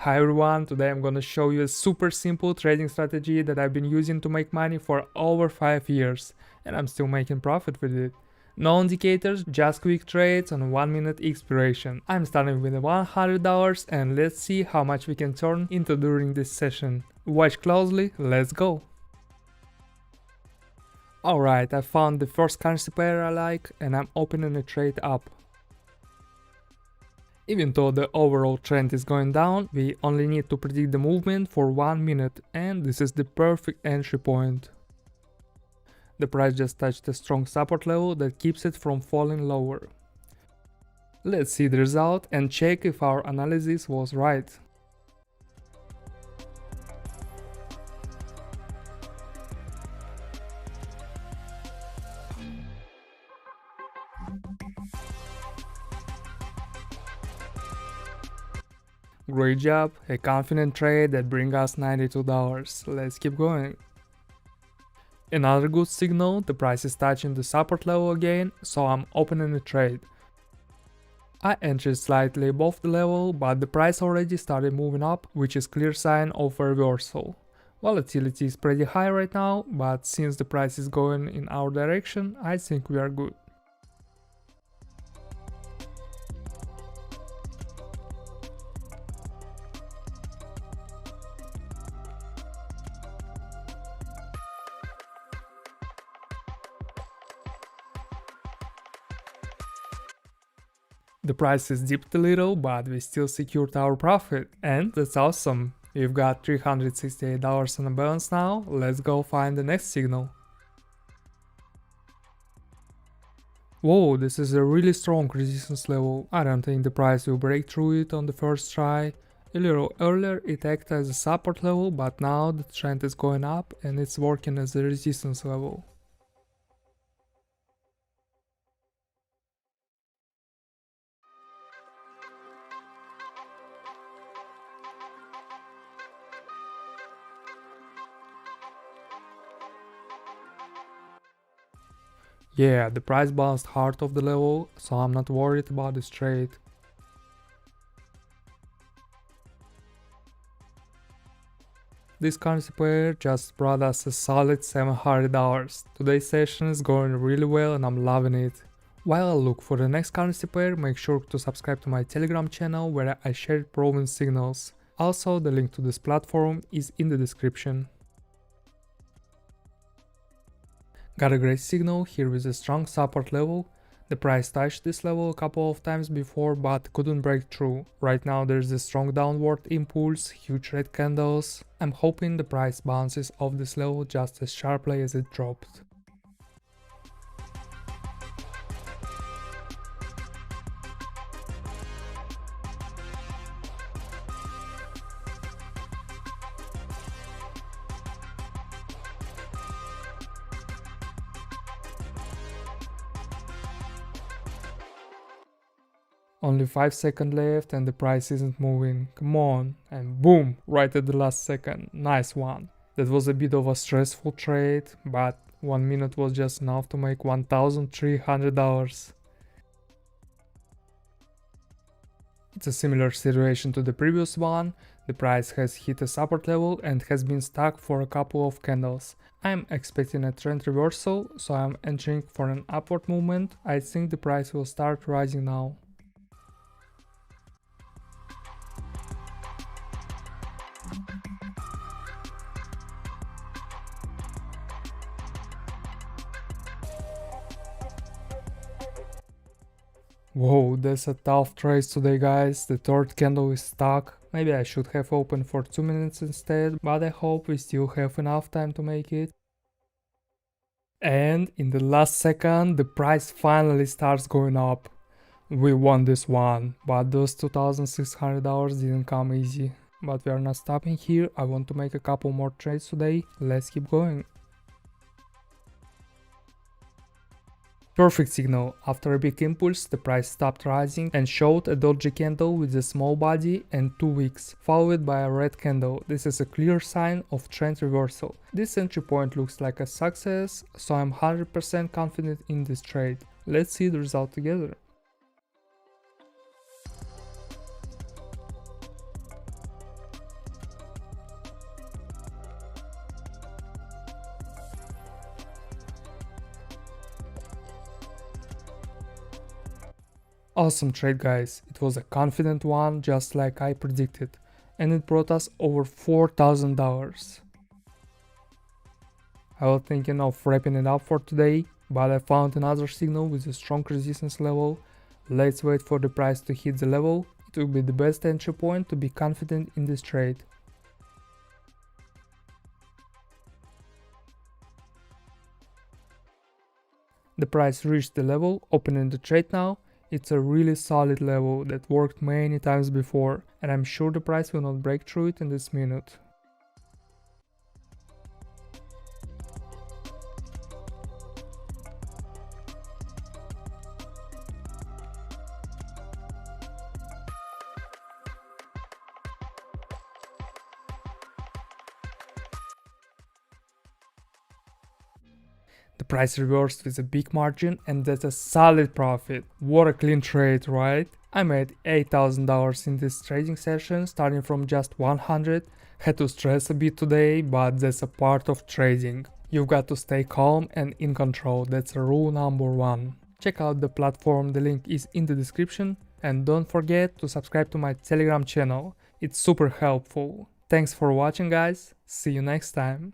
Hi everyone, today I'm gonna show you a super simple trading strategy that I've been using to make money for over 5 years, and I'm still making profit with it. No indicators, just quick trades on 1 minute expiration. I'm starting with $100 and let's see how much we can turn into during this session. Watch closely, let's go! Alright, I found the first currency pair I like and I'm opening a trade up. Even though the overall trend is going down, we only need to predict the movement for 1 minute, and this is the perfect entry point. The price just touched a strong support level that keeps it from falling lower. Let's see the result and check if our analysis was right. Great job, a confident trade that brings us $92. Let's keep going. Another good signal, the price is touching the support level again, so I'm opening a trade. I entered slightly above the level, but the price already started moving up, which is clear sign of a reversal. Volatility is pretty high right now, but since the price is going in our direction, I think we are good. The price is dipped a little, but we still secured our profit, and that's awesome. We've got $368 on the balance now, let's go find the next signal. Whoa, this is a really strong resistance level. I don't think the price will break through it on the first try. A little earlier it acted as a support level, but now the trend is going up and it's working as a resistance level. Yeah, the price bounced hard off the level, so I'm not worried about this trade. This currency pair just brought us a solid $700. Today's session is going really well and I'm loving it. While I look for the next currency pair, make sure to subscribe to my Telegram channel where I share proven signals. Also, the link to this platform is in the description. Got a great signal here with a strong support level. The price touched this level a couple of times before but couldn't break through. Right now there's a strong downward impulse, huge red candles. I'm hoping the price bounces off this level just as sharply as it dropped. Only 5 seconds left and the price isn't moving, come on, and boom, right at the last second, nice one. That was a bit of a stressful trade, but 1 minute was just enough to make $1,300. It's a similar situation to the previous one, the price has hit a support level and has been stuck for a couple of candles. I'm expecting a trend reversal, so I'm entering for an upward movement. I think the price will start rising now. Whoa, that's a tough trade today guys, the third candle is stuck. Maybe I should have opened for 2 minutes instead, but I hope we still have enough time to make it. And in the last second, the price finally starts going up. We won this one, but those $2,600 didn't come easy. But we are not stopping here, I want to make a couple more trades today, let's keep going. Perfect signal. After a big impulse, the price stopped rising and showed a doji candle with a small body and 2 wicks, followed by a red candle. This is a clear sign of trend reversal. This entry point looks like a success, so I'm 100% confident in this trade. Let's see the result together. Awesome trade, guys. It was a confident one, just like I predicted, and it brought us over $4,000. I was thinking of wrapping it up for today, but I found another signal with a strong resistance level. Let's wait for the price to hit the level. It will be the best entry point to be confident in this trade. The price reached the level, opening the trade now. It's a really solid level that worked many times before, and I'm sure the price will not break through it in this minute. The price reversed with a big margin, and that's a solid profit. What a clean trade, right? I made $8,000 in this trading session, starting from just 100. Had to stress a bit today, but that's a part of trading. You've got to stay calm and in control, that's rule number one. Check out the platform, the link is in the description, and don't forget to subscribe to my Telegram channel, it's super helpful. Thanks for watching, guys, see you next time.